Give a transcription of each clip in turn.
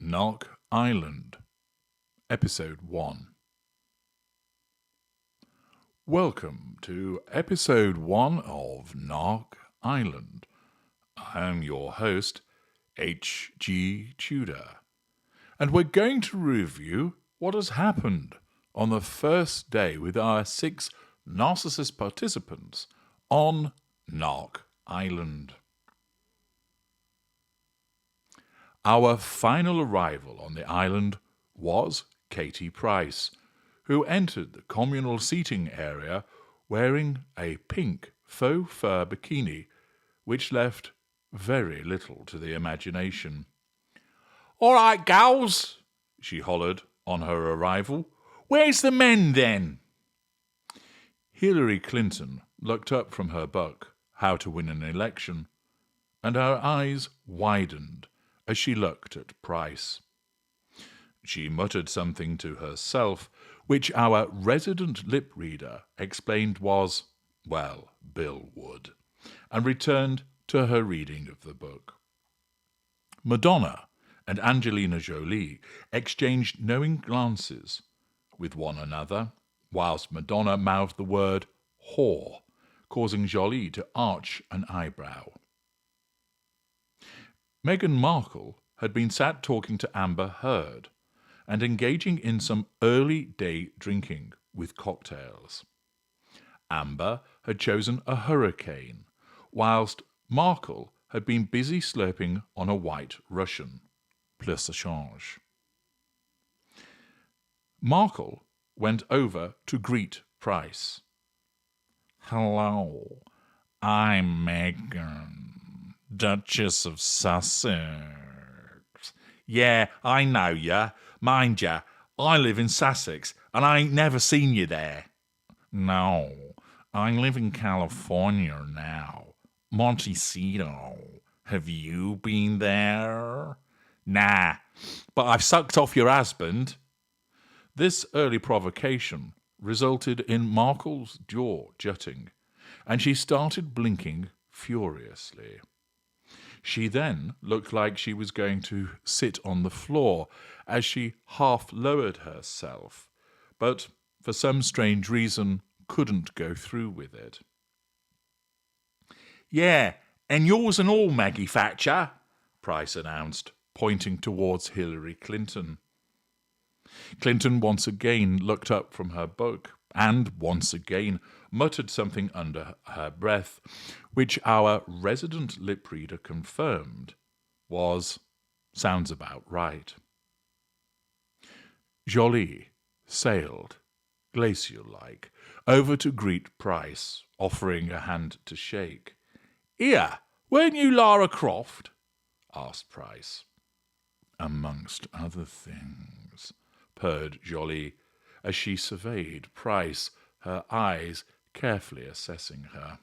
Narc Island, Episode 1. Welcome to Episode 1 of Narc Island. I am your host, H.G. Tudor, and we're going to review what has happened on the first day with our 6 Narcissist participants on Narc Island. Our final arrival on the island was Katie Price, who entered the communal seating area wearing a pink faux fur bikini, which left very little to the imagination. "All right, gals," she hollered on her arrival. "Where's the men, then?" Hillary Clinton looked up from her book, How to Win an Election, and her eyes widened as she looked at Price. She muttered something to herself, which our resident lip reader explained was, well, Bill would, and returned to her reading of the book. Madonna and Angelina Jolie exchanged knowing glances with one another, whilst Madonna mouthed the word whore, causing Jolie to arch an eyebrow. Meghan Markle had been sat talking to Amber Heard and engaging in some early day drinking with cocktails. Amber had chosen a hurricane, whilst Markle had been busy slurping on a white Russian, plus a change. Markle went over to greet Price. "Hello, I'm Meghan, Duchess of Sussex." "Yeah, I know ya. Mind ya, I live in Sussex, and I ain't never seen you there." "No, I live in California now. Montecito. Have you been there?" "Nah, but I've sucked off your husband." This early provocation resulted in Markle's jaw jutting, and she started blinking furiously. She then looked like she was going to sit on the floor as she half lowered herself, but for some strange reason couldn't go through with it. "Yeah, and yours and all, Maggie Thatcher," Price announced, pointing towards Hillary Clinton. Clinton once again looked up from her book and once again muttered something under her breath, which our resident lip reader confirmed sounds about right. Jolie sailed, glacial-like, over to greet Price, offering a hand to shake. "Here, weren't you Lara Croft?" asked Price. "Amongst other things," purred Jolie, as she surveyed Price, her eyes carefully assessing her.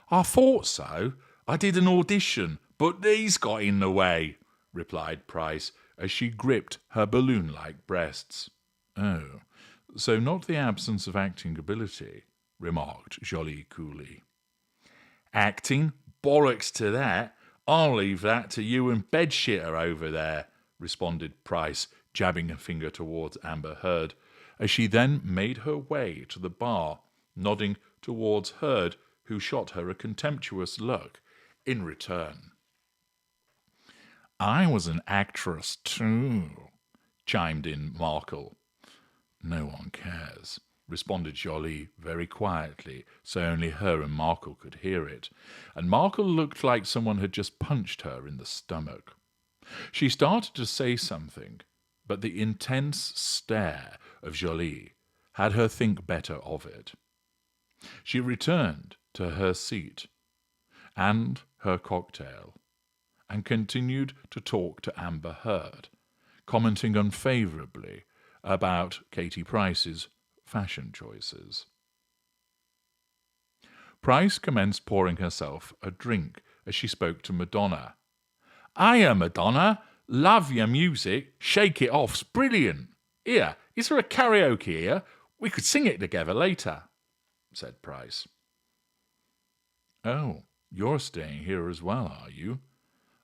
"I thought so. I did an audition, but these got in the way," replied Price, as she gripped her balloon-like breasts. "Oh, so not the absence of acting ability," remarked Jolie coolly. "Acting? Bollocks to that. I'll leave that to you and bedshitter over there," responded Price, jabbing a finger towards Amber Heard, as she then made her way to the bar, nodding towards Heard, who shot her a contemptuous look in return. "I was an actress too," chimed in Markle. "No one cares," responded Jolie very quietly, so only her and Markle could hear it, and Markle looked like someone had just punched her in the stomach. She started to say something, but the intense stare of Jolie had her think better of it. She returned to her seat and her cocktail, and continued to talk to Amber Heard, commenting unfavourably about Katie Price's fashion choices. Price commenced pouring herself a drink as she spoke to Madonna. "Hiya, Madonna. Love your music. Shake It Off's brilliant. Here, is there a karaoke here? We could sing it together later," said Price. "Oh, you're staying here as well, are you?"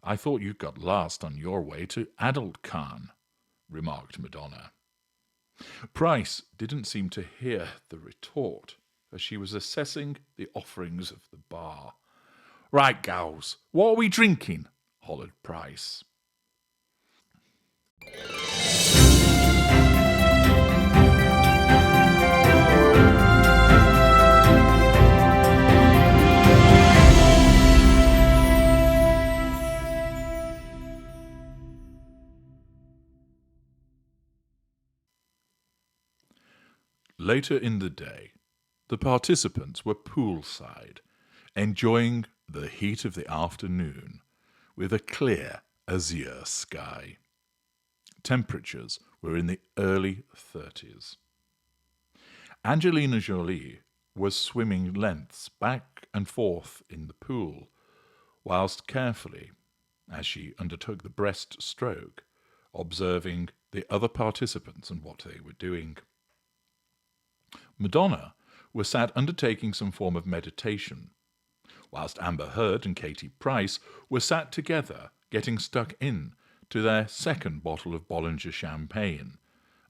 I thought you got lost on your way to Adult Con, remarked Madonna. Price didn't seem to hear the retort, as she was assessing the offerings of the bar. Right, gals, what are we drinking? Hollered Price. Later in the day, the participants were poolside, enjoying the heat of the afternoon with a clear azure sky. Temperatures were in the early 30s. Angelina Jolie was swimming lengths back and forth in the pool, whilst carefully, as she undertook the breaststroke, observing the other participants and what they were doing. Madonna was sat undertaking some form of meditation, whilst Amber Heard and Katie Price were sat together getting stuck in to their second bottle of Bollinger champagne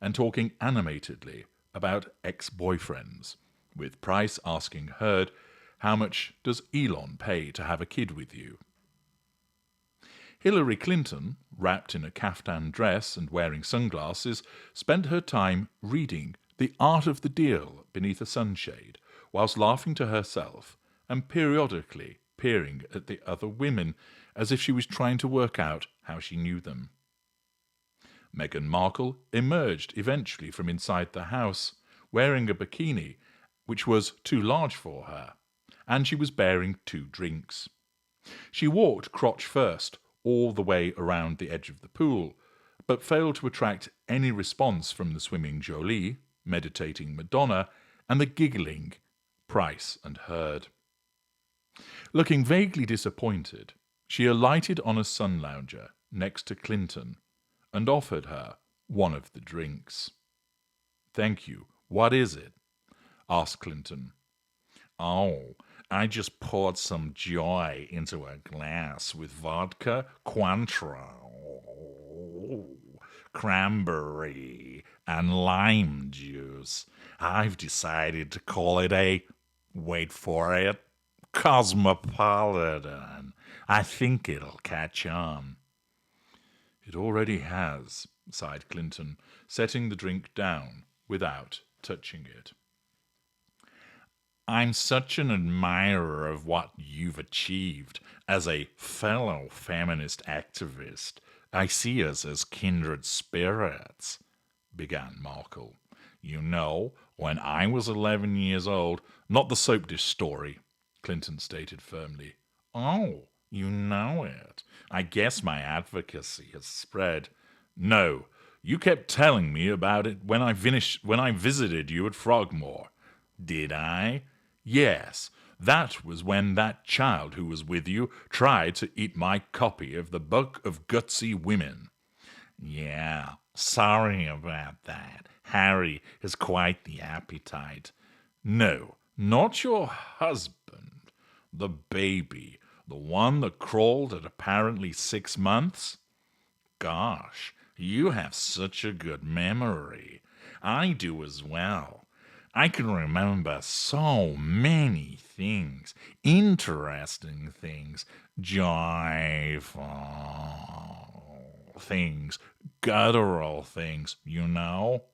and talking animatedly about ex-boyfriends, with Price asking Heard, "How much does Elon pay to have a kid with you?" Hillary Clinton, wrapped in a caftan dress and wearing sunglasses, spent her time reading The Art of the Deal beneath a sunshade, whilst laughing to herself and periodically peering at the other women as if she was trying to work out how she knew them. Meghan Markle emerged eventually from inside the house, wearing a bikini which was too large for her, and she was bearing 2 drinks. She walked crotch first all the way around the edge of the pool, but failed to attract any response from the swimming Jolie, meditating Madonna, and the giggling Price and Heard. Looking vaguely disappointed, she alighted on a sun lounger next to Clinton and offered her one of the drinks. "Thank you. What is it?" asked Clinton. "Oh, I just poured some joy into a glass with vodka, Cointreau, cranberry, and lime juice. I've decided to call it a, wait for it, cosmopolitan. I think it'll catch on." "It already has," sighed Clinton, setting the drink down without touching it. "I'm such an admirer of what you've achieved as a fellow feminist activist. I see us as kindred spirits," began Markle. "You know, when I was 11 years old—" "Not the soap dish story," Clinton stated firmly. "Oh, you know it. I guess my advocacy has spread." "No, you kept telling me about it when I visited you at Frogmore." "Did I?" "Yes. That was when that child who was with you tried to eat my copy of the Book of Gutsy Women." "Yeah, sorry about that. Harry has quite the appetite." "No, not your husband. The baby. The one that crawled at apparently 6 months. Gosh, you have such a good memory. I do as well. I can remember so many things, interesting things, joyful things, guttural things, you know."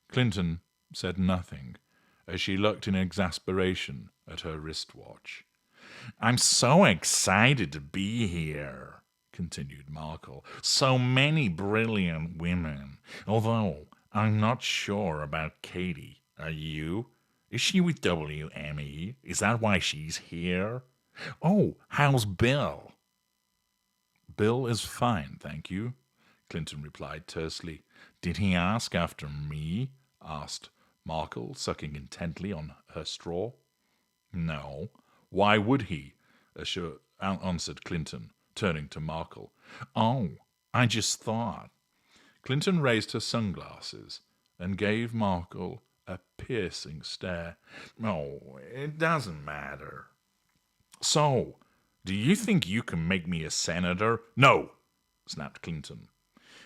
Clinton said nothing as she looked in exasperation at her wristwatch. "I'm so excited to be here," continued Markle. "So many brilliant women, although I'm not sure about Katie. Are you? Is she with WME? Is that why she's here? Oh, how's Bill?" "Bill is fine, thank you," Clinton replied tersely. "Did he ask after me?" asked Markle, sucking intently on her straw. "No. Why would he?" answered Clinton, turning to Markle. "Oh, I just thought." Clinton raised her sunglasses and gave Markle a piercing stare. "Oh, it doesn't matter." "So, Do you think you can make me a senator? No, snapped Clinton.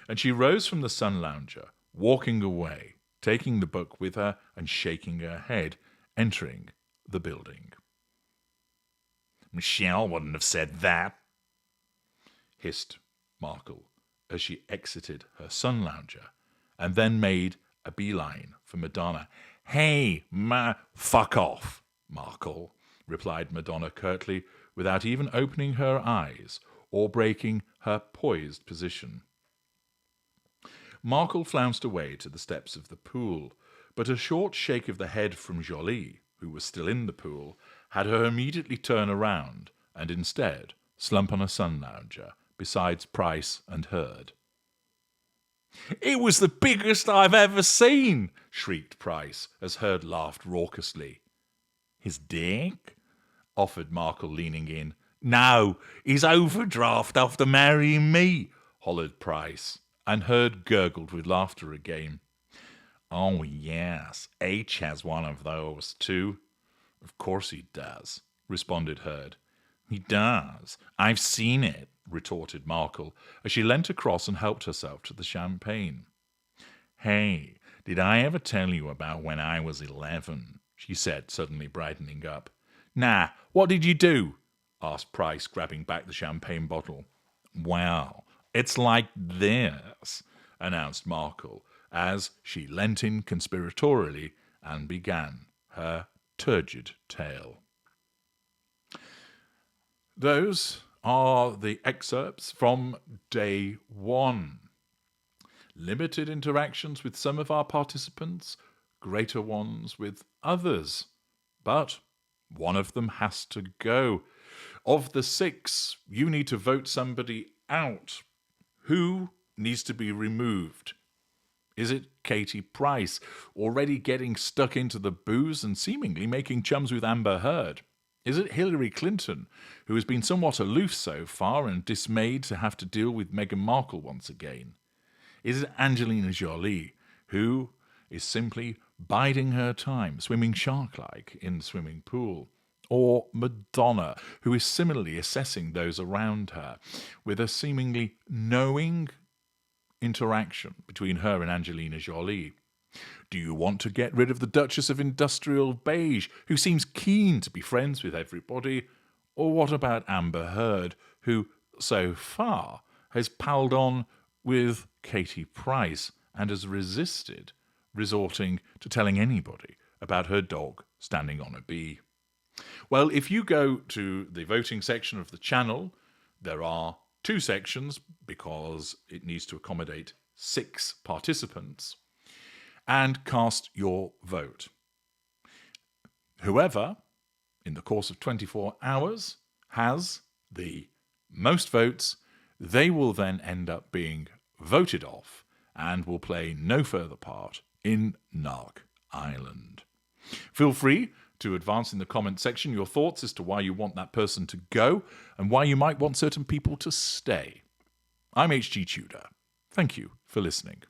And she rose from the sun lounger, walking away, taking the book with her and shaking her head, entering the building. Michelle wouldn't have said that, hissed Markle as she exited her sun lounger and then made a beeline for Madonna. Hey, fuck off, Markle, replied Madonna curtly, without even opening her eyes or breaking her poised position. Markle flounced away to the steps of the pool, but a short shake of the head from Jolie, who was still in the pool, had her immediately turn around and instead slump on a sun lounger besides Price and Hurd. It was the biggest I've ever seen, shrieked Price as Hurd laughed raucously. His dick? Offered Markle, leaning in. No, his overdraft after marrying me, hollered Price, and Hurd gurgled with laughter again. Oh, yes, H has one of those, too. Of course he does, responded Hurd. He does. I've seen it, retorted Markle, as she leant across and helped herself to the champagne. Hey, did I ever tell you about when I was 11? She said, suddenly brightening up. Nah, what did you do? Asked Price, grabbing back the champagne bottle. Well, it's like this, announced Markle, as she leant in conspiratorially and began her turgid tale. Those are the excerpts from day 1. Limited interactions with some of our participants, greater ones with others. But one of them has to go. Of the 6, you need to vote somebody out. Who needs to be removed? Is it Katie Price, already getting stuck into the booze and seemingly making chums with Amber Heard? Is it Hillary Clinton, who has been somewhat aloof so far and dismayed to have to deal with Meghan Markle once again? Is it Angelina Jolie, who is simply biding her time, swimming shark-like in the swimming pool? Or Madonna, who is similarly assessing those around her, with a seemingly knowing interaction between her and Angelina Jolie? Do you want to get rid of the Duchess of Industrial Beige, who seems keen to be friends with everybody? Or what about Amber Heard, who, so far, has palled on with Katie Price and has resisted resorting to telling anybody about her dog standing on a bee? Well, if you go to the voting section of the channel, there are 2 sections because it needs to accommodate 6 participants, and cast your vote. Whoever, in the course of 24 hours, has the most votes, they will then end up being voted off and will play no further part in Narc Island. Feel free to advance in the comment section your thoughts as to why you want that person to go and why you might want certain people to stay. I'm H.G. Tudor. Thank you for listening.